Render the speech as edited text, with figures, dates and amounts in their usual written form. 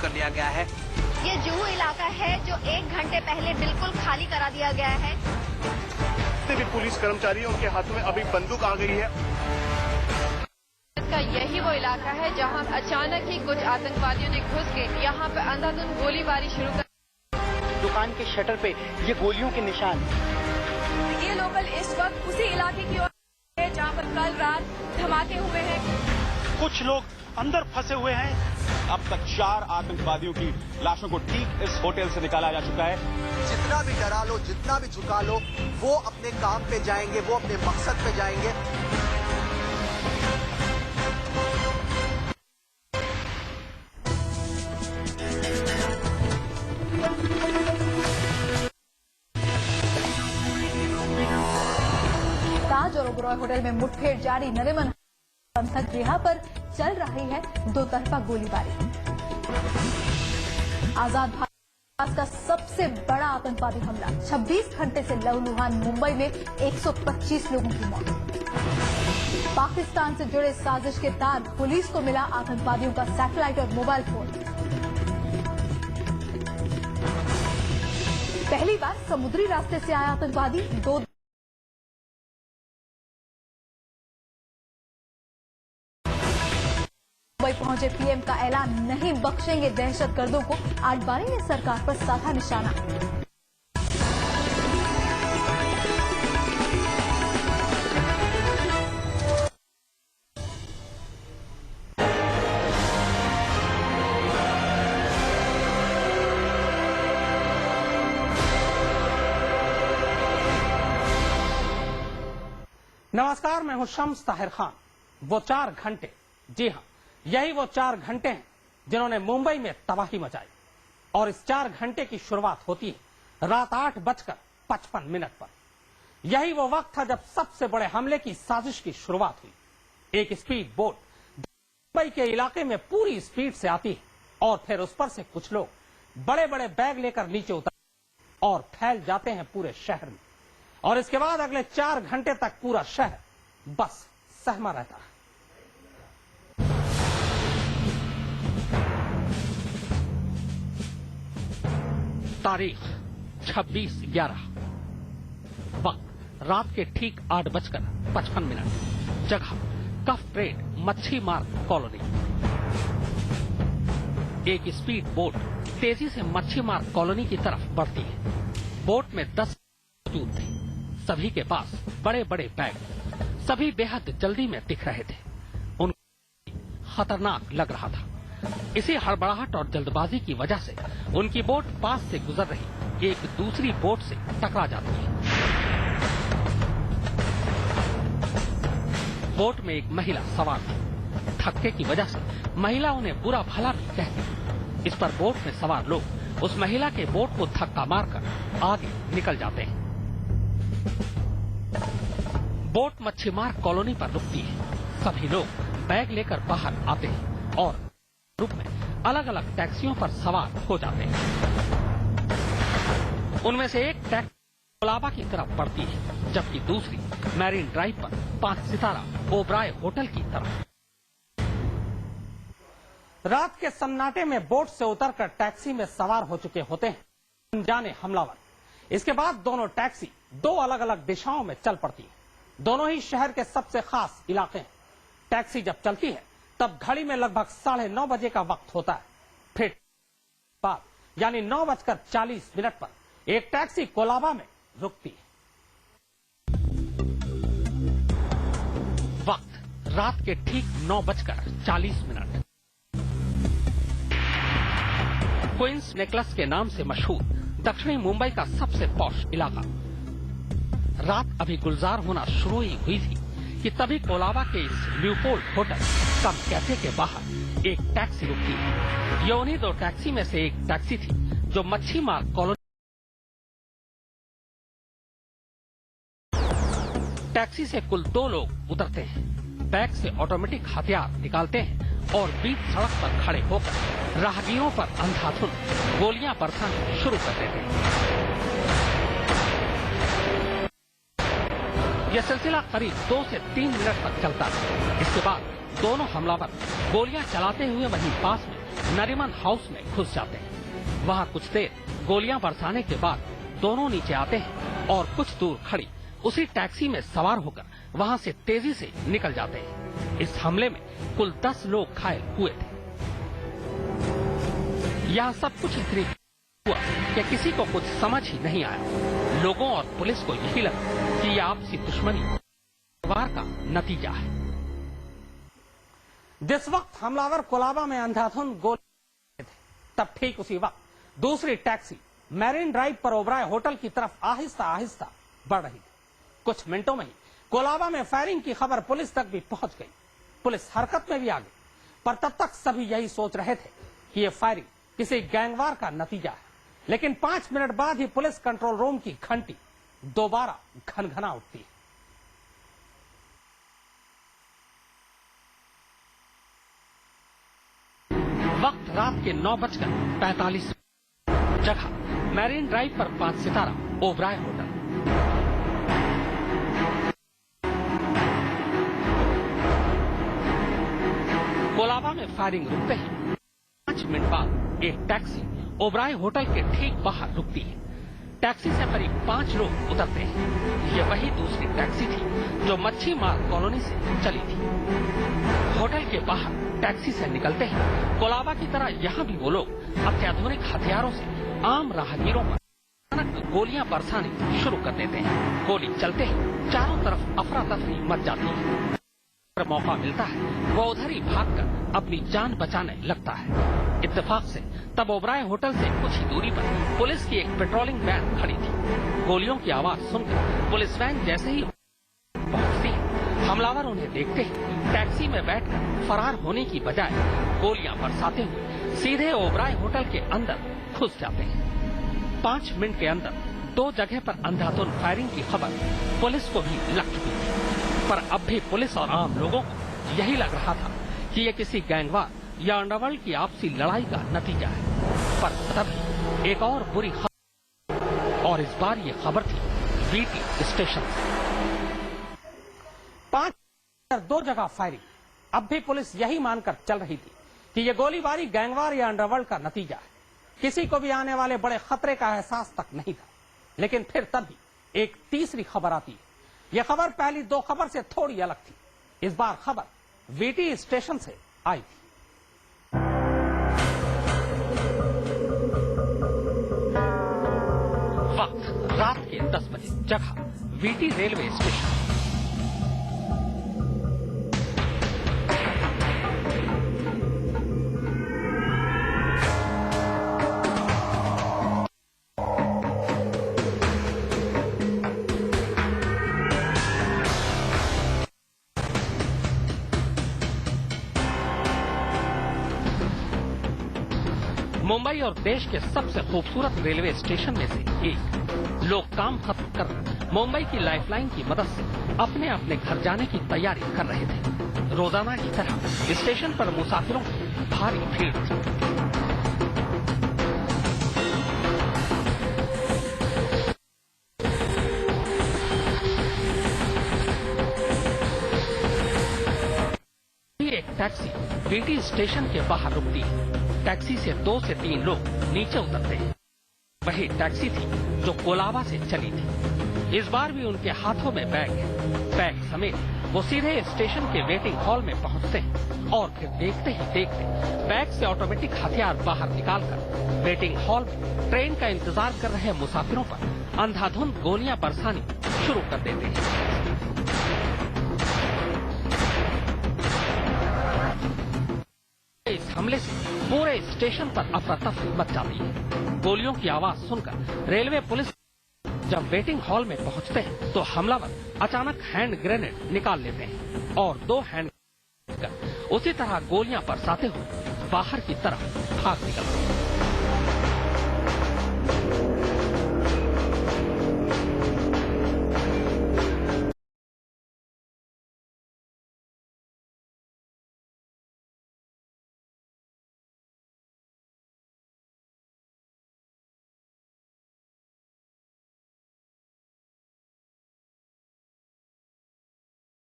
कर लिया गया है। ये जुहू इलाका है जो 1 घंटे पहले बिल्कुल खाली करा दिया गया है। भी पुलिस कर्मचारी उनके हाथों में अभी बंदूक आ गई है। का यही वो इलाका है जहां अचानक ही कुछ आतंकवादियों ने घुस के यहां पे अंधाधुंध गोलीबारी शुरू कर। दुकान के शटर पे ये गोलियों के निशान। ये लोकल इस वक्त उसी इलाके की ओर है जहां पर कल रात धमाके हुए हैं। कुछ लोग अंदर फंसे हुए हैं। अब तक 4 आतंकवादियों की लाशों को ठीक इस होटल से निकाला जा चुका है। जितना भी डरा लो, जितना भी झुका लो, वो अपने काम पे जाएंगे, वो अपने मकसद पे जाएंगे। ताज और ओबरॉय होटल में मुठभेड़ जारी। नरीमन पंथक रिहा पर चल रही है दो तरफा गोलीबारी। आजाद भारत का सबसे बड़ा आतंकवादी हमला। 26 घंटे से लहूलुहान मुंबई में 125 लोगों की मौत। पाकिस्तान से जुड़े साजिश के तार। पुलिस को मिला आतंकवादियों का सैटेलाइट और मोबाइल फोन। पहली बार समुद्री रास्ते से आया आतंकवादी। 2 मुंबई पहुंचे पीएम का ऐलान, नहीं बख्शेंगे दहशतगर्दों को। आडवाणी ने सरकार पर साधा निशाना। नमस्कार, मैं हूं शम्स ताहिर खान। वो 4 घंटे, जी हां, यही वो 4 घंटे हैं जिन्होंने मुंबई में तबाही मचाई। और इस 4 घंटे की शुरुआत होती है रात 8:55 पर। यही वो वक्त था जब सबसे बड़े हमले की साजिश की शुरुआत हुई। एक स्पीड बोट मुंबई के इलाके में पूरी स्पीड से आती है और फिर उस पर से कुछ लोग बड़े बड़े बैग लेकर नीचे उतर और फैल जाते हैं पूरे शहर में। और इसके बाद अगले 4 घंटे तक पूरा शहर बस सहमा रहता है। तारीख 26/11, वक्त रात के ठीक 8:55। जगह कफ ट्रेड मच्छी मार्ग कॉलोनी। एक स्पीड बोट तेजी से मच्छी मार्ग कॉलोनी की तरफ बढ़ती है। बोट में 10 मौजूद थे। सभी के पास बड़े बड़े बैग। सभी बेहद जल्दी में दिख रहे थे। उनको खतरनाक लग रहा था। इसी हड़बड़ाहट और जल्दबाजी की वजह से उनकी बोट पास से गुजर रही एक दूसरी बोट से टकरा जाती है। बोट में एक महिला सवार थी। धक्के की वजह से महिला उन्हें बुरा भला भी कहती। इस पर बोट में सवार लोग उस महिला के बोट को धक्का मारकर आगे निकल जाते हैं। बोट मच्छी मार्ग कॉलोनी पर रुकती है। सभी लोग बैग लेकर बाहर आते हैं और ग्रुप में अलग अलग टैक्सियों पर सवार हो जाते हैं। उनमें से एक टैक्सी कोलाबा की तरफ बढ़ती है, जबकि दूसरी मैरीन ड्राइव पर 5 सितारा ओबराय होटल की तरफ। रात के सन्नाटे में बोट से उतरकर टैक्सी में सवार हो चुके होते हैं अनजाने हमलावर। इसके बाद दोनों टैक्सी 2 अलग अलग दिशाओं में चल पड़ती है। दोनों ही शहर के सबसे खास इलाके हैं। टैक्सी जब चलती है तब घड़ी में लगभग 9:30 बजे का वक्त होता है। फिर बाद यानी 9:40 पर एक टैक्सी कोलाबा में रुकती है। वक्त रात के ठीक 9:40। क्वींस नेकलेस के नाम से मशहूर दक्षिणी मुंबई का सबसे पॉश इलाका। रात अभी गुलजार होना शुरू ही हुई थी कि तभी कोलाबा के इस ल्यूपोल्ड होटल कम कैफे के बाहर एक टैक्सी रुकती है। ये उन्हीं 2 टैक्सी में से एक टैक्सी थी जो मच्छी मार्ग कॉलोनी। टैक्सी से कुल 2 लोग उतरते हैं। बैग से ऑटोमेटिक हथियार निकालते हैं और बीच सड़क पर खड़े होकर राहगीरों पर अंधाधुंध गोलियां बरसाना शुरू कर देते हैं। यह सिलसिला करीब 2 से 3 मिनट तक चलता है। इसके बाद दोनों हमलावर गोलियां चलाते हुए वहीं पास में नरीमन हाउस में घुस जाते हैं। वहां कुछ देर गोलियां बरसाने के बाद दोनों नीचे आते हैं और कुछ दूर खड़ी उसी टैक्सी में सवार होकर वहां से तेजी से निकल जाते हैं। इस हमले में कुल 10 लोग घायल हुए थे। यह सब कुछ इतनी हुआ कि किसी को कुछ समझ ही नहीं आया। लोगों और पुलिस को यही लगा कि यह आपसी दुश्मनी वार का नतीजा है। जिस वक्त हमलावर कोलाबा में अंधाधुंध गोली थे, तब ठीक उसी वक्त दूसरी टैक्सी मैरिन ड्राइव पर ओबराय होटल की तरफ आहिस्ता आहिस्ता बढ़ रही थी। कुछ मिनटों में ही कोलाबा में फायरिंग की खबर पुलिस तक भी पहुंच गई। पुलिस हरकत में भी आ गई, पर तब तक सभी यही सोच रहे थे कि यह फायरिंग किसी गैंगवार का नतीजा है। लेकिन 5 मिनट बाद ही पुलिस कंट्रोल रूम की घंटी दोबारा घनघना उठती है। वक्त रात के 9:45 जगह मैरिन ड्राइव पर 5 सितारा ओबराय होटल। कोलाबा में फायरिंग रुकते ही 5 मिनट बाद एक टैक्सी ओबराय होटल के ठीक बाहर रुकती है। टैक्सी से करीब 5 लोग उतरते हैं। ये वही दूसरी टैक्सी थी जो मच्छी मार्ग कॉलोनी से चली थी। होटल के बाहर टैक्सी से निकलते ही कोलाबा की तरह यहाँ भी वो लोग अत्याधुनिक हथियारों से आम राहगीरों पर अचानक गोलियां बरसानी शुरू कर देते हैं। गोली चलते ही चारों तरफ अफरा तफरी मच जाती है। पर मौका मिलता है वो उधर ही भागकर अपनी जान बचाने लगता है। इत्तेफाक से तब ओबराय होटल से कुछ ही दूरी पर पुलिस की एक पेट्रोलिंग वैन खड़ी थी। गोलियों की आवाज सुनकर पुलिस वैन जैसे ही पहुंचती है, हमलावर उन्हें देखते ही टैक्सी में बैठकर फरार होने की बजाय गोलियां बरसाते हुए सीधे ओबराय होटल के अंदर घुस जाते हैं। 5 मिनट के अंदर 2 जगह पर अंधाधुंध फायरिंग की खबर पुलिस को भी लग चुकी थी। पर अब भी पुलिस और आम लोगों को यही लग रहा था कि यह किसी गैंगवार या अंडरवर्ल्ड की आपसी लड़ाई का नतीजा है। पर तभी एक और बुरी खबर, और इस बार ये खबर थी वीटी स्टेशन से। 2 जगह फायरिंग। अब भी पुलिस यही मानकर चल रही थी कि यह गोलीबारी गैंगवार या अंडरवर्ल्ड का नतीजा है। किसी को भी आने वाले बड़े खतरे का एहसास तक नहीं था। लेकिन फिर तभी एक तीसरी खबर आती है। यह खबर पहली 2 खबर से थोड़ी अलग थी। इस बार खबर वीटी स्टेशन से आई थी। वक्त रात के 10 बजे, जगह वीटी रेलवे स्टेशन। मुंबई और देश के सबसे खूबसूरत रेलवे स्टेशन में से एक। लोग काम खत्म कर मुंबई की लाइफलाइन की मदद से अपने अपने घर जाने की तैयारी कर रहे थे। रोजाना की तरह स्टेशन पर मुसाफिरों की भारी भीड़ थी। एक टैक्सी वीटी स्टेशन के बाहर रुकती है। टैक्सी से 2 से 3 लोग नीचे उतरते हैं। वही टैक्सी थी जो कोलाबा से चली थी। इस बार भी उनके हाथों में बैग है। बैग समेत वो सीधे स्टेशन के वेटिंग हॉल में पहुंचते हैं और फिर देखते ही देखते बैग से ऑटोमेटिक हथियार बाहर निकालकर वेटिंग हॉल में ट्रेन का इंतजार कर रहे मुसाफिरों पर अंधाधुंध गोलियां बरसानी शुरू कर देते हैं। इस हमले से पूरे स्टेशन पर अफरा तफरी मच जाती है। गोलियों की आवाज सुनकर रेलवे पुलिस जब वेटिंग हॉल में पहुंचते हैं तो हमलावर अचानक हैंड ग्रेनेड निकाल लेते हैं और 2 हैंड उसी तरह गोलियां बरसाते हुए बाहर की तरफ भाग निकलते हैं।